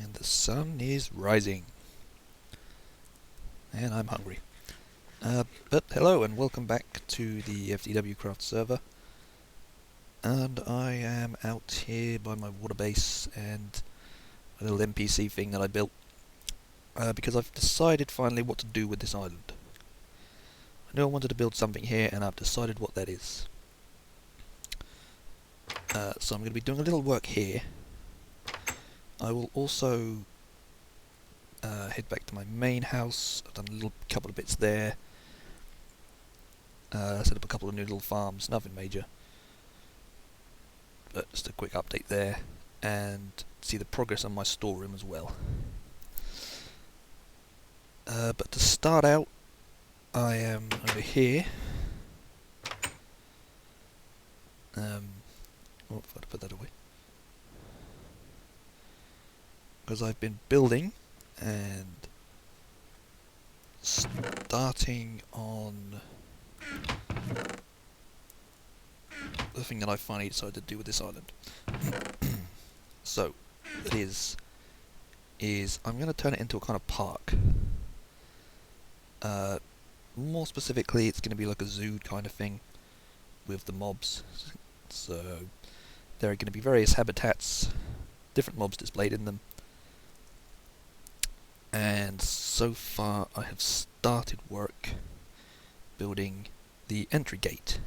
and the sun is rising. And I'm hungry. But hello and welcome back to the FTWcraft server. And I am out here by my water base and a little NPC thing that I built. Because I've decided finally what to do with this island. I knew I wanted to build something here and I've decided what that is. So I'm going to be doing a little work here. I will also head back to my main house. I've done a little couple of bits there. Set up a couple of new little farms, nothing major. But just a quick update there. And see the progress on my storeroom as well. But to start out, I am over here. Oh, I've got to put that away. Because I've been building and starting on the thing that I finally decided to do with this island. So, it is I'm going to turn it into a kind of park. More specifically, it's going to be like a zoo kind of thing with the mobs. So, there are going to be various habitats, different mobs displayed in them. And so far I have started work building the entry gate,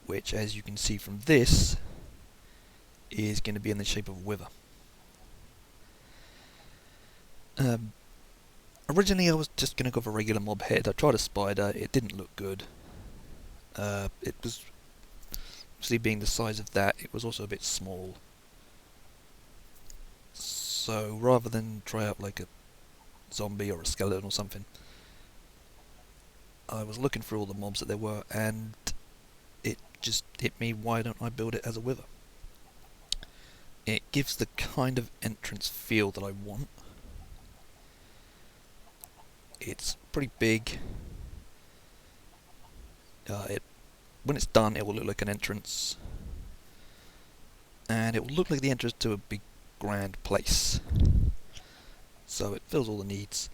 which, as you can see from this, is going to be in the shape of a wither. Originally I was just going to go for a regular mob head. I tried a spider, it didn't look good. It was, obviously being the size of that, it was also a bit small. So rather than try out like a zombie or a skeleton or something, I was looking through all the mobs that there were and it just hit me, why don't I build it as a wither? It gives the kind of entrance feel that I want. It's pretty big. When it's done, it will look like an entrance. And it will look like the entrance to a big grand place. So it fills all the needs.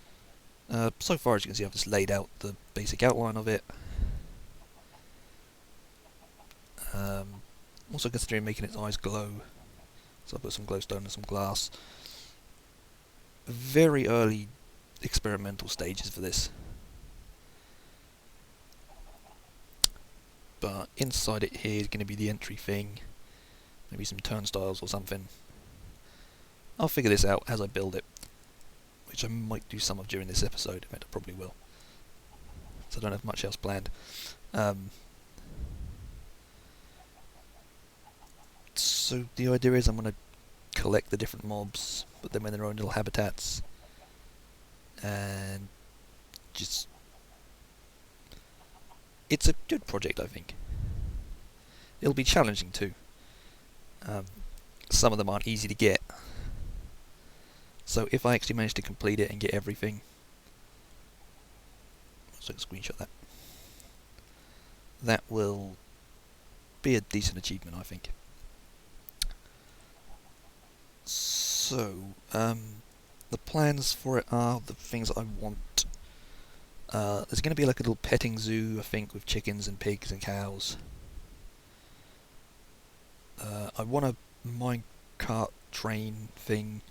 So far, as you can see, I've just laid out the basic outline of it. Also considering making its eyes glow. So I put some glowstone and some glass. Very early experimental stages for this. But inside it here is going to be the entry thing. Maybe some turnstiles or something. I'll figure this out as I build it, which I might do some of during this episode. In fact, I probably will. So I don't have much else planned. So the idea is I'm going to collect the different mobs, put them in their own little habitats, and just... It's a good project, I think. It'll be challenging too. Some of them aren't easy to get. So if I actually manage to complete it and get everything, so I can screenshot that. That will be a decent achievement, I think. So, the plans for it are the things I want. There's going to be like a little petting zoo, I think, with chickens and pigs and cows. I want a minecart train thing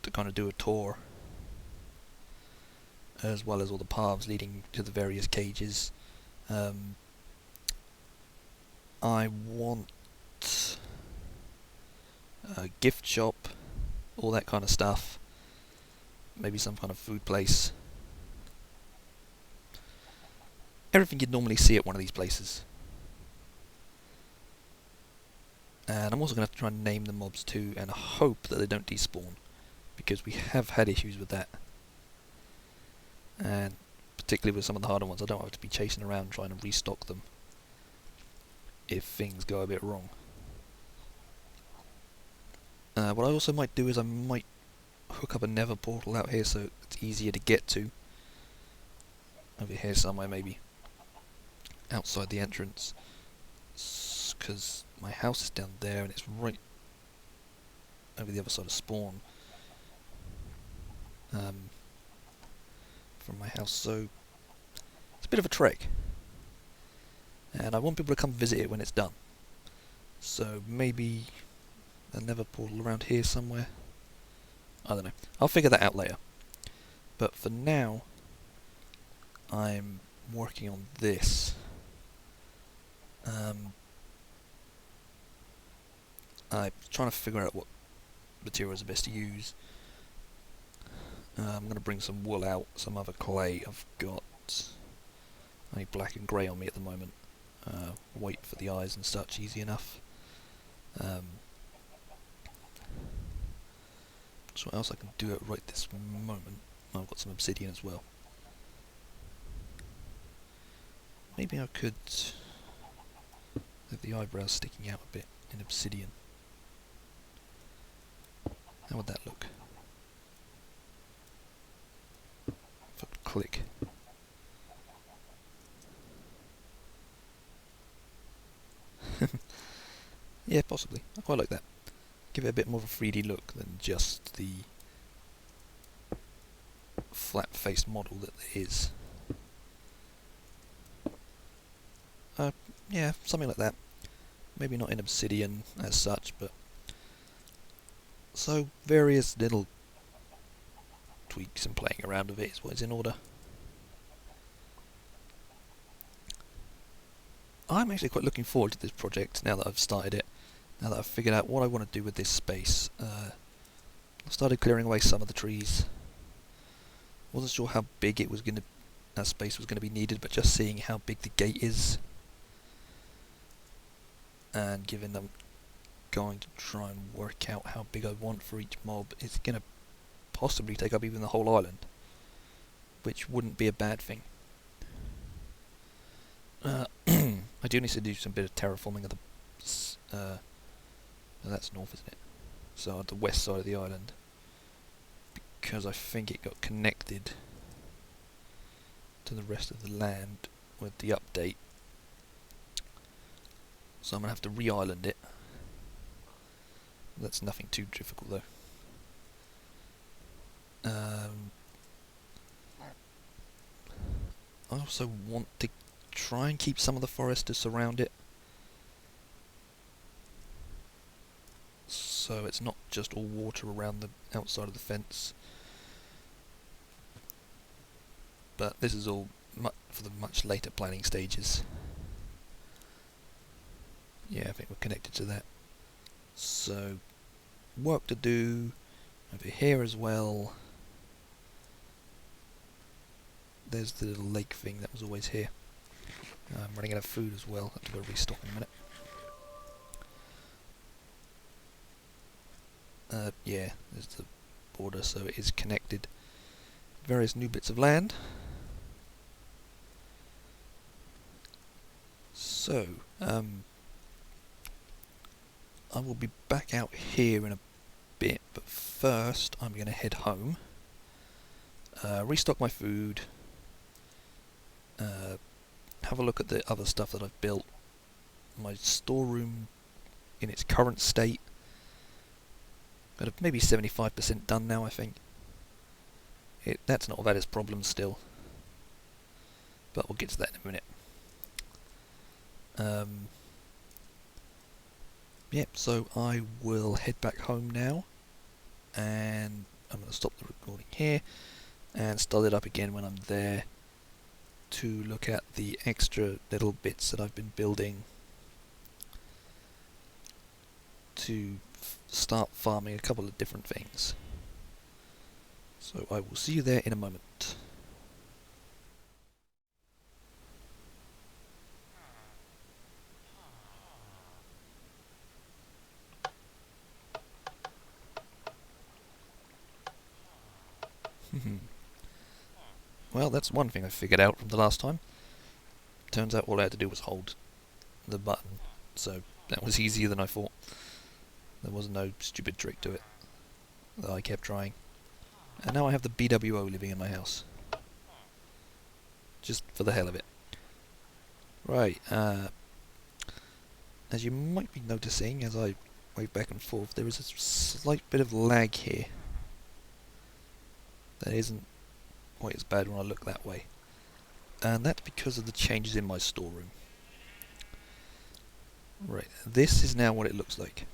to kind of do a tour, as well as all the paths leading to the various cages. I want a gift shop, all that kind of stuff. Maybe some kind of food place. Everything you'd normally see at one of these places. And I'm also going to try and name the mobs too, and hope that they don't despawn, because we have had issues with that. And particularly with some of the harder ones, I don't have to be chasing around trying to restock them if things go a bit wrong. What I also might do is I might hook up a nether portal out here so it's easier to get to. Over here somewhere maybe. Outside the entrance. Because my house is down there and it's right over the other side of spawn from my house, so it's a bit of a trek. And I want people to come visit it when it's done. So maybe a nether portal around here somewhere. I don't know. I'll figure that out later. But for now, I'm working on this. I'm trying to figure out what materials are best to use. I'm going to bring some wool out, some other clay. I've got only black and grey on me at the moment. White for the eyes and such, easy enough. So what else I can do at right this moment? I've got some obsidian as well. Maybe I could have the eyebrows sticking out a bit in obsidian. How would that look? If I could click. Yeah, possibly. I quite like that. Give it a bit more of a 3D look than just the flat-faced model that there is. Yeah, something like that. Maybe not in obsidian as such, but... So, various little tweaks and playing around with it is what is in order. I'm actually quite looking forward to this project now that I've started it. Now that I've figured out what I want to do with this space. I've started clearing away some of the trees. Wasn't sure how big it was that space was going to be needed, but just seeing how big the gate is, and given I'm going to try and work out how big I want for each mob, it's going to possibly take up even the whole island, which wouldn't be a bad thing. I do need to do some bit of terraforming of the... that's north, isn't it? So at the west side of the island, because I think it got connected to the rest of the land with the update. So I'm going to have to re-island it. That's nothing too difficult though. I also want to try and keep some of the forest to surround it, so it's not just all water around the outside of the fence. But this is all for the much later planning stages. Yeah, I think we're connected to that. So, work to do over here as well. There's the little lake thing that was always here. I'm running out of food as well. I have to go restock in a minute. Yeah, there's the border, so it is connected. Various new bits of land. So, I will be back out here in a bit, but first I'm going to head home, restock my food, have a look at the other stuff that I've built. My storeroom in its current state, got maybe 75% done now, I think. That's not without its problems still, but we'll get to that in a minute. Yep, so I will head back home now, and I'm going to stop the recording here and start it up again when I'm there to look at the extra little bits that I've been building to start farming a couple of different things. So I will see you there in a moment. Well, that's one thing I figured out from the last time. Turns out all I had to do was hold the button, so that was easier than I thought. There was no stupid trick to it that I kept trying. And now I have the BWO living in my house. Just for the hell of it. Right, as you might be noticing as I wave back and forth, there is a slight bit of lag here. That isn't quite as bad when I look that way. And that's because of the changes in my storeroom. Right, this is now what it looks like.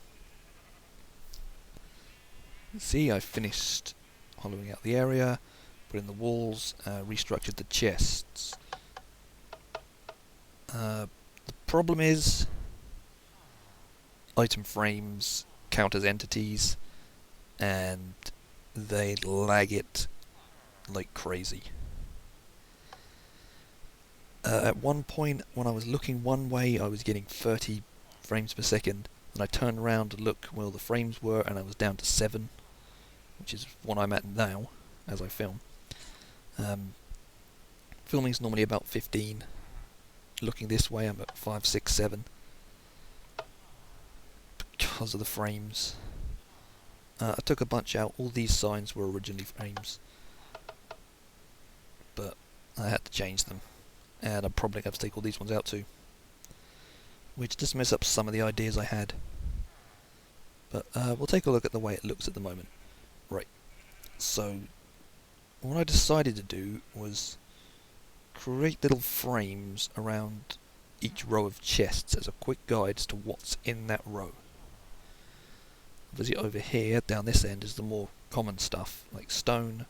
See, I finished hollowing out the area, put in the walls, restructured the chests. The problem is item frames count as entities and they lag it like crazy. At one point when I was looking one way I was getting 30 frames per second, and I turned around to look where the frames were and I was down to 7, which is what I'm at now as I film. Filming is normally about 15. Looking this way I'm at 5, 6, 7 because of the frames. I took a bunch out. All these signs were originally frames, but I had to change them, and I'm probably going to have to take all these ones out too, which just mess up some of the ideas I had. But we'll take a look at the way it looks at the moment. Right, so what I decided to do was create little frames around each row of chests as a quick guide as to what's in that row. Obviously over here, down this end, is the more common stuff, like stone.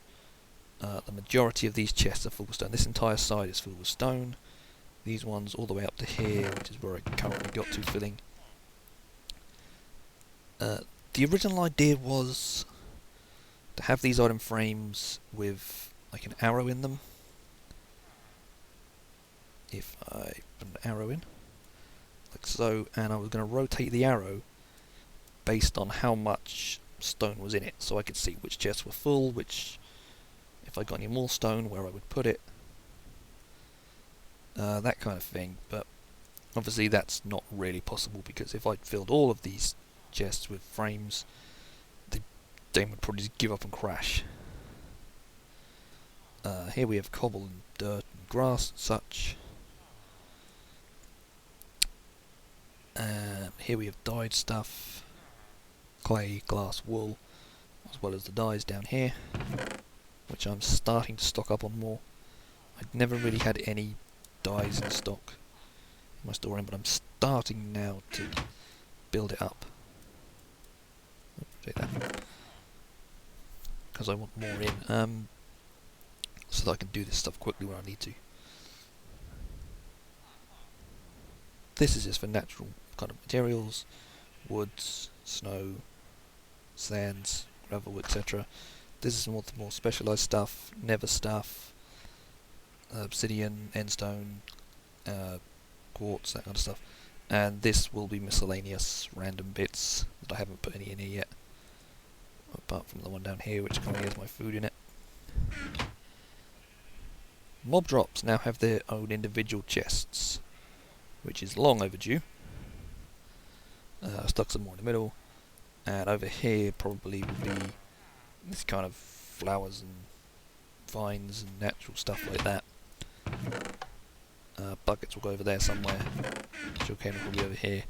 The majority of these chests are full of stone. This entire side is filled with stone. These ones all the way up to here, which is where I currently got to filling. The original idea was to have these item frames with like an arrow in them. If I put an arrow in, like so, and I was going to rotate the arrow based on how much stone was in it, so I could see which chests were full, which, if I got any more stone, where I would put it, that kind of thing. But obviously that's not really possible, because if I'd filled all of these chests with frames, the game would probably just give up and crash. Here we have cobble and dirt and grass and such. Here we have dyed stuff, clay, glass, wool, as well as the dyes down here, which I'm starting to stock up on more. I'd never really had any dyes in stock in my storeroom, but I'm starting now to build it up. Because I want more in, so that I can do this stuff quickly when I need to. This is just for natural kind of materials, woods, snow, sands, gravel, etc. This is more the more specialised stuff, nether stuff, obsidian, endstone, quartz, that kind of stuff. And this will be miscellaneous random bits that I haven't put any in here yet, apart from the one down here which currently has my food in it. Mob drops now have their own individual chests, which is long overdue. I stuck some more in the middle, and over here probably will be this kind of flowers and vines and natural stuff like that. Buckets will go over there somewhere. Sugarcane will be over here,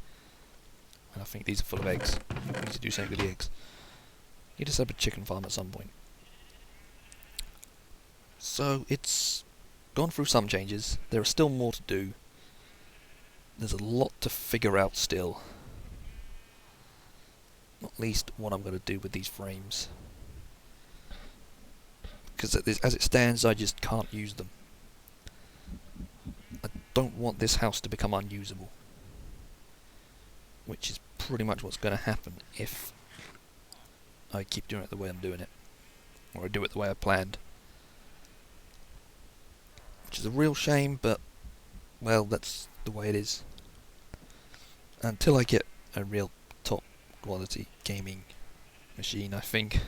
and I think these are full of eggs. I need to do something with the eggs. Need to set up a chicken farm at some point. So it's gone through some changes. There are still more to do. There's a lot to figure out still. Not least what I'm going to do with these frames. Because as it stands, I just can't use them. I don't want this house to become unusable. Which is pretty much what's going to happen if I keep doing it the way I'm doing it. Or I do it the way I planned. Which is a real shame, but, well, that's the way it is. Until I get a real top quality gaming machine, I think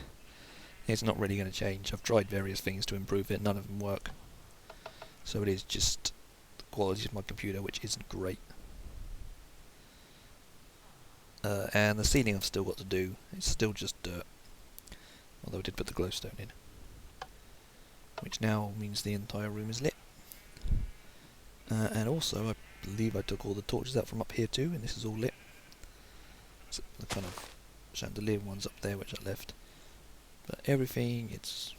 it's not really going to change. I've tried various things to improve it, none of them work. So it is just the quality of my computer, which isn't great. And the ceiling I've still got to do. It's still just dirt, although I did put the glowstone in, which now means the entire room is lit. And also I believe I took all the torches out from up here too, and this is all lit. the kind of chandelier ones up there which I left. But everything, it's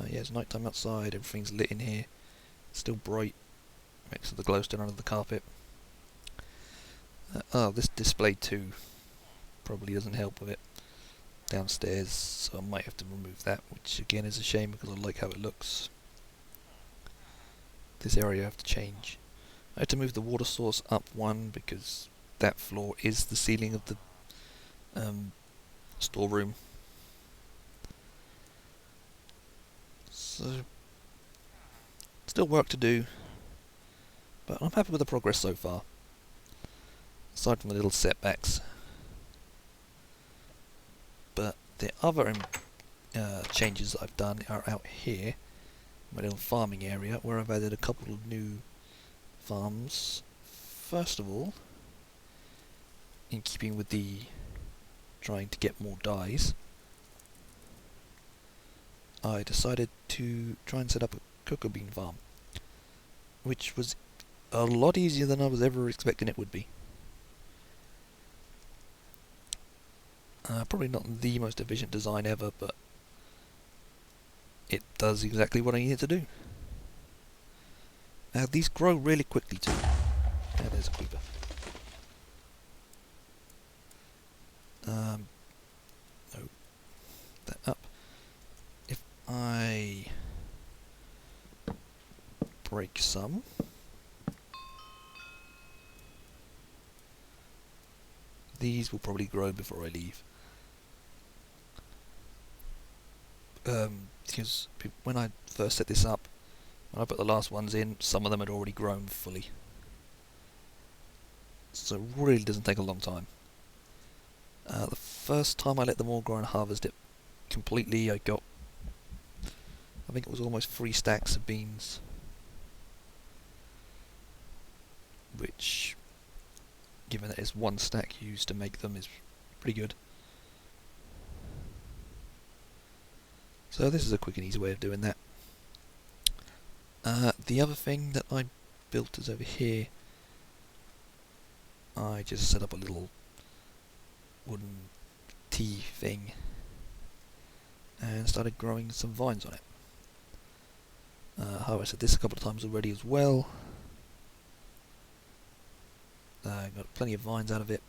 yeah, it's night time outside. Everything's lit in here. It's still bright, next to the glowstone under the carpet. Oh, this display too probably doesn't help with it downstairs, so I might have to remove that, which again is a shame because I like how it looks. This area I have to change. I had to move the water source up one because that floor is the ceiling of the storeroom. So, still work to do, but I'm happy with the progress so far, aside from the little setbacks. But the other changes that I've done are out here, my little farming area, where I've added a couple of new farms. First of all, in keeping with the trying to get more dyes, I decided to try and set up a cocoa bean farm, which was a lot easier than I was ever expecting it would be. Probably not the most efficient design ever, but it does exactly what I need it to do. These grow really quickly too. There's a creeper. No, that up. If I break some, these will probably grow before I leave. Because when I first set this up, when I put the last ones in, some of them had already grown fully. So it really doesn't take a long time. The first time I let them all grow and harvest it completely, I got, I think it was almost 3 stacks of beans. Which, given that it's 1 stack used to make them, is pretty good. So this is a quick and easy way of doing that. The other thing that I built is over here. I just set up a little wooden tea thing and started growing some vines on it. Harvested this a couple of times already as well. Got plenty of vines out of it.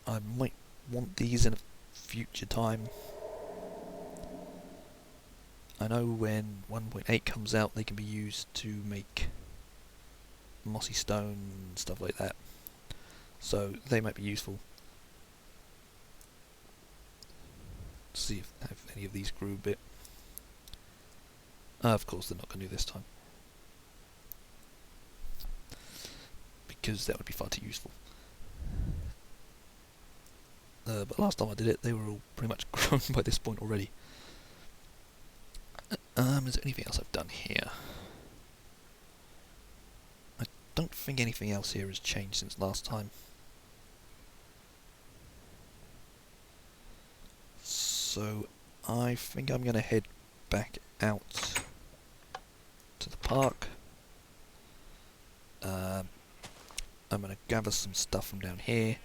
I might want these in a future time. I know when 1.8 comes out they can be used to make mossy stone and stuff like that, so they might be useful. Let's see if any of these grew a bit. Of course they're not going to do this time, because that would be far too useful. But last time I did it, they were all pretty much grown by this point already. Is there anything else I've done here? I don't think anything else here has changed since last time. So I think I'm going to head back out to the park. I'm going to gather some stuff from down here,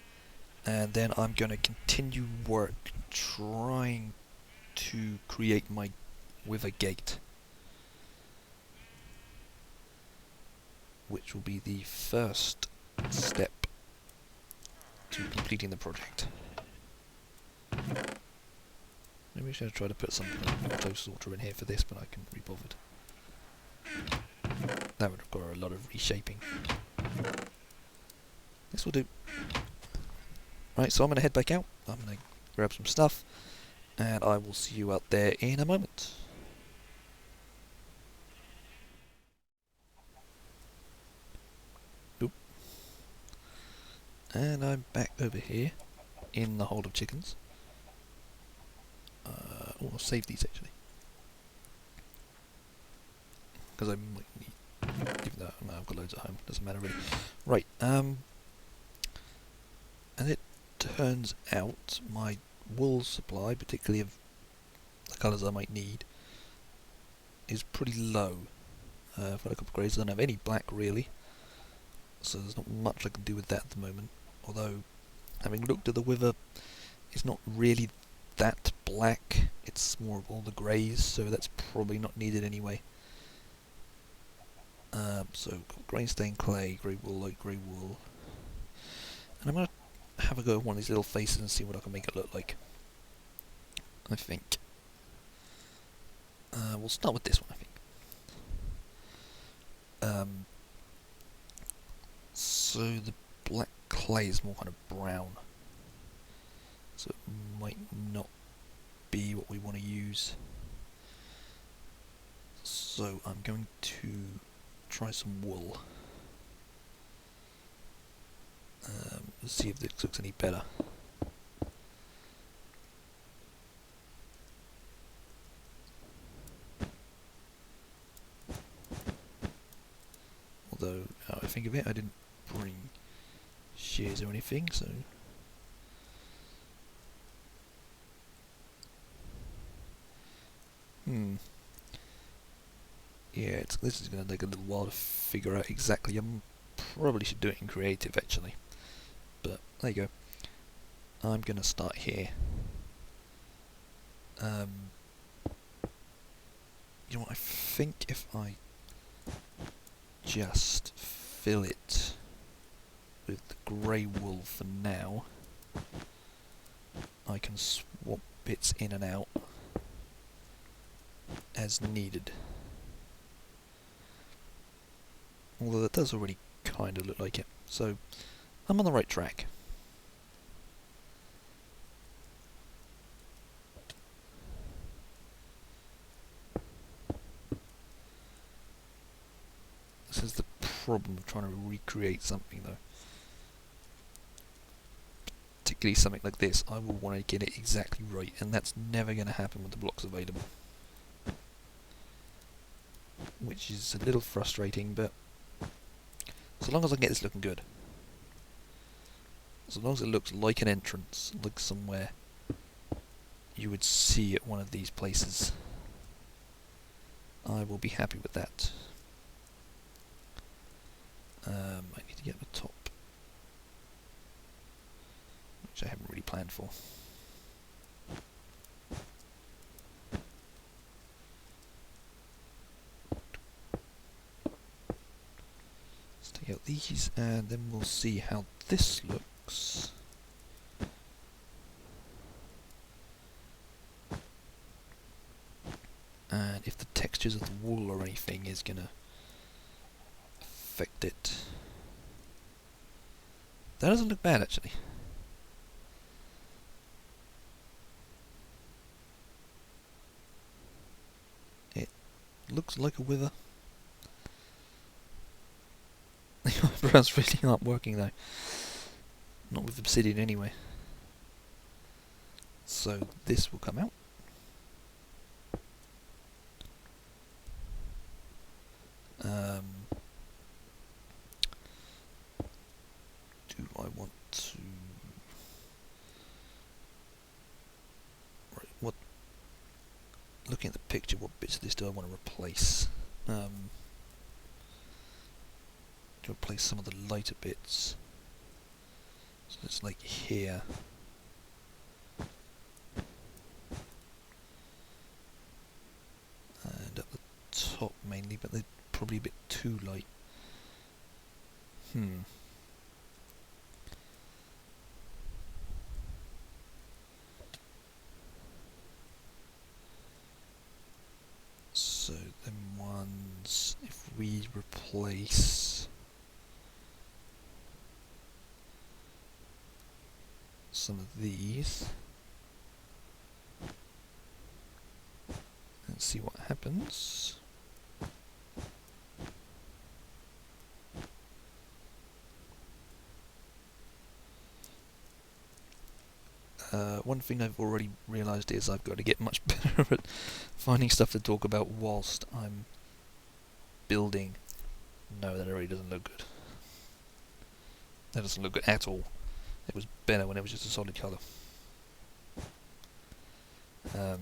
and then I'm going to continue work trying to create my wither gate, which will be the first step to completing the project. Maybe I should try to put some auto sorter in here for this, but I can't be bothered. That would require a lot of reshaping. This will do. Right, so I'm going to head back out. I'm going to grab some stuff, and I will see you out there in a moment. Oop. And I'm back over here in the hold of chickens. I'll save these actually, because I might need, even though I've got loads at home, doesn't matter really. Right, and it turns out my wool supply, particularly of the colours I might need, is pretty low. I've got a couple of greys, I don't have any black really. so there's not much I can do with that at the moment. Although, having looked at the wither, it's not really that black, it's more of all the greys, so that's probably not needed anyway. So, got grey stained clay, grey wool, light grey wool. And I'm going to have a go at one of these little faces and see what I can make it look like. I think. We'll start with this one, I think. So the black clay is more kind of brown. So it might not be what we want to use. So I'm going to try some wool. Let's see if this looks any better. Although, now I think of it, I didn't bring shears or anything, so... Yeah, this is going to take a little while to figure out exactly. I probably should do it in creative, actually. But, there you go. I'm going to start here. You know what, I think if I just fill it with the grey wool for now, I can swap bits in and out as needed. Although that does already kind of look like it, so I'm on the right track. This is the problem of trying to recreate something, though. Particularly something like this, I will want to get it exactly right, and that's never going to happen with the blocks available. Which is a little frustrating, but so long as I can get this looking good. So long as it looks like an entrance, like somewhere you would see at one of these places, I will be happy with that. I need to get the top, which I haven't really planned for. Let's take out these, and then we'll see how this looks. And if the textures of the wool or anything is gonna affect it. That doesn't look bad, actually. It looks like a wither. The eyebrows really aren't working, though. Not with obsidian, anyway. So this will come out. Do I want to... Right, what... Looking at the picture, what bits of this do I want to replace? To replace some of the lighter bits. So it's like here. And at the top mainly, but they're probably a bit too light. So them ones, if we replace some of these, and see what happens. One thing I've already realised is I've got to get much better at finding stuff to talk about whilst I'm building. No, that really doesn't look good. That doesn't look good at all. It was better when it was just a solid colour. Oh,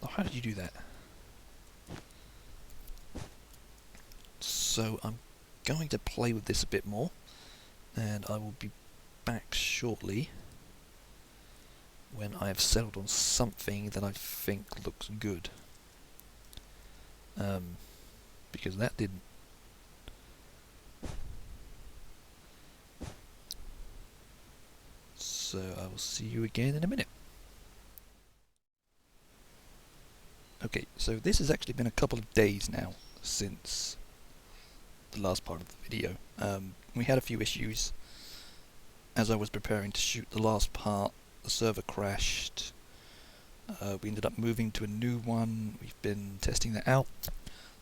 how did you do that? So I'm going to play with this a bit more, and I will be back shortly when I have settled on something that I think looks good. Because that didn't. So I will see you again in a minute. Okay, so this has actually been a couple of days now since the last part of the video. We had a few issues. As I was preparing to shoot the last part, the server crashed. We ended up moving to a new one. We've been testing that out.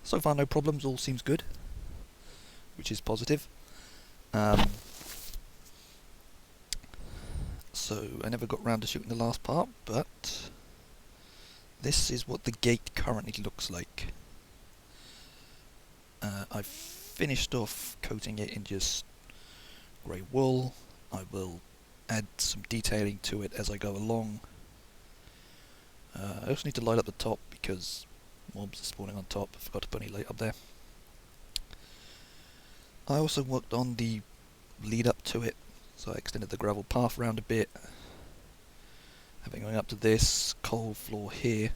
So far no problems, all seems good, which is positive. So I never got round to shooting the last part, but this is what the gate currently looks like. I've finished off coating it in just grey wool. I will add some detailing to it as I go along. I also need to light up the top because mobs are spawning on top. I forgot to put any light up there. I also worked on the lead up to it, so I extended the gravel path around a bit. Having going up to this coal floor here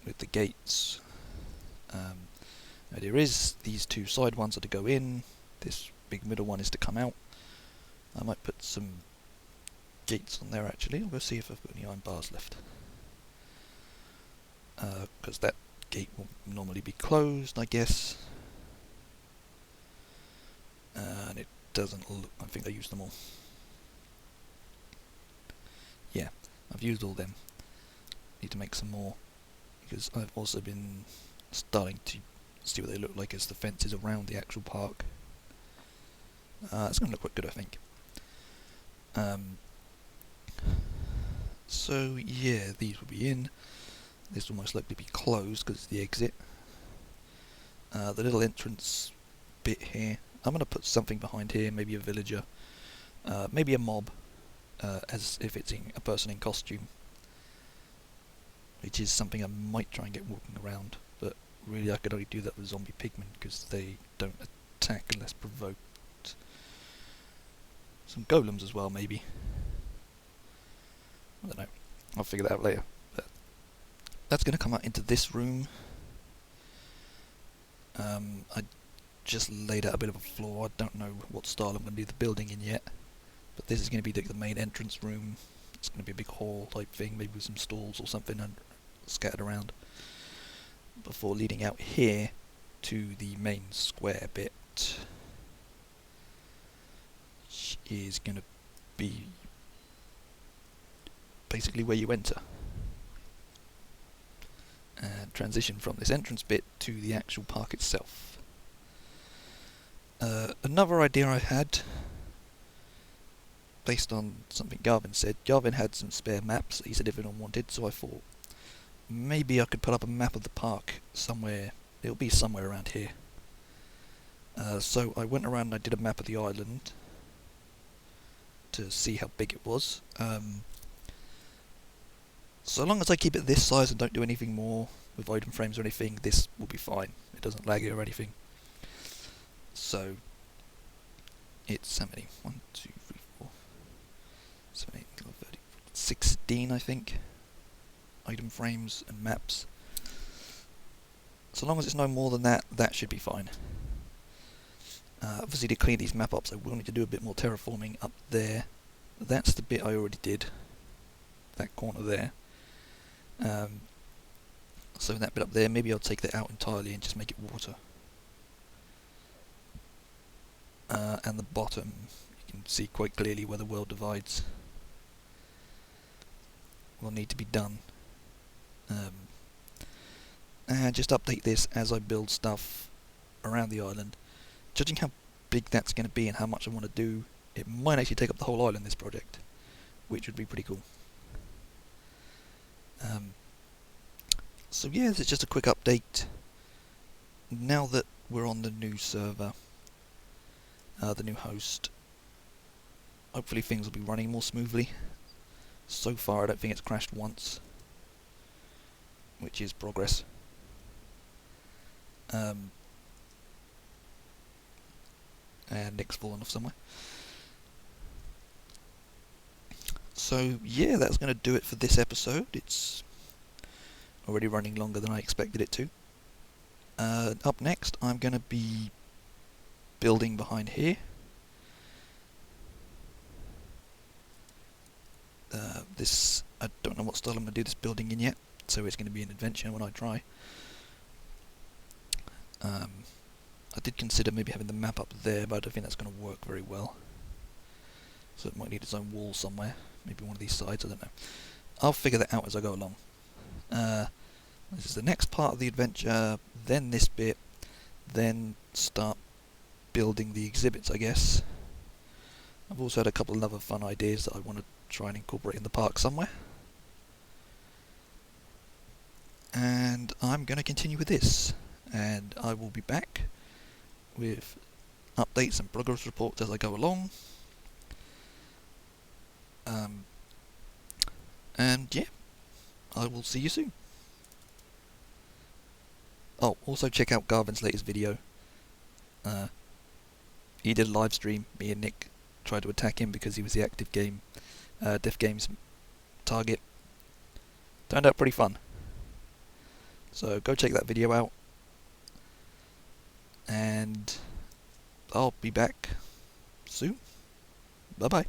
with the gates. Now there is these two side ones are to go in. This big middle one is to come out. I might put some gates on there actually. I'll go see if I've got any iron bars left. Because that gate will normally be closed, I guess. And it doesn't look... I think I used them all. Yeah, I've used all them. Need to make some more. Because I've also been starting to see what they look like as the fences around the actual park. It's going to look quite good, I think. So yeah, these will be in. This will most likely be closed because it's the exit. The little entrance bit here, I'm going to put something behind here, maybe a villager, maybe a mob, as if it's a person in costume, which is something I might try and get walking around, but really I could only do that with zombie pigmen because they don't attack unless provoked. Some golems as well, maybe. I don't know, I'll figure that out later. But that's going to come out into this room. I just laid out a bit of a floor. I don't know what style I'm going to do the building in yet, but this is going to be the main entrance room. It's going to be a big hall type thing, maybe with some stalls or something and scattered around, before leading out here to the main square bit, which is going to be basically where you enter. And transition from this entrance bit to the actual park itself. Another idea I had, based on something Garvin said. Garvin had some spare maps that he said if anyone wanted, so I thought maybe I could put up a map of the park somewhere. It'll be somewhere around here. So I went around and I did a map of the island to see how big it was. So long as I keep it this size and don't do anything more with item frames or anything, this will be fine. It doesn't lag it or anything. So it's how many? 1, 2, 3, 4, 7, 8, 12, 13, 16, I think. Item frames and maps. So long as it's no more than that, that should be fine. Obviously, to clean these map ups, I will need to do a bit more terraforming up there. That's the bit I already did. That corner there. So that bit up there, maybe I'll take that out entirely and just make it water. And the bottom, you can see quite clearly where the world divides. Will need to be done. And just update this as I build stuff around the island. Judging how big that's going to be and how much I want to do, it might actually take up the whole island, this project, which would be pretty cool. So yeah, this is just a quick update. Now that we're on the new server, the new host, hopefully things will be running more smoothly. So far I don't think it's crashed once, which is progress. and Nick's fallen off somewhere. So yeah, that's going to do it for this episode. It's already running longer than I expected it to. Up next, I'm going to be building behind here. I don't know what style I'm going to do this building in yet, so it's going to be an adventure when I try. I did consider maybe having the map up there, but I don't think that's going to work very well. So it might need its own wall somewhere, maybe one of these sides, I don't know. I'll figure that out as I go along. This is the next part of the adventure, then this bit, then start building the exhibits, I guess. I've also had a couple of other fun ideas that I want to try and incorporate in the park somewhere. And I'm going to continue with this, and I will be back with updates and progress reports as I go along. And yeah, I will see you soon. Oh, also check out Garvin's latest video. He did a live stream. Me and Nick tried to attack him because he was the active game, Def Games target. Turned out pretty fun. So go check that video out. And I'll be back soon. Bye bye.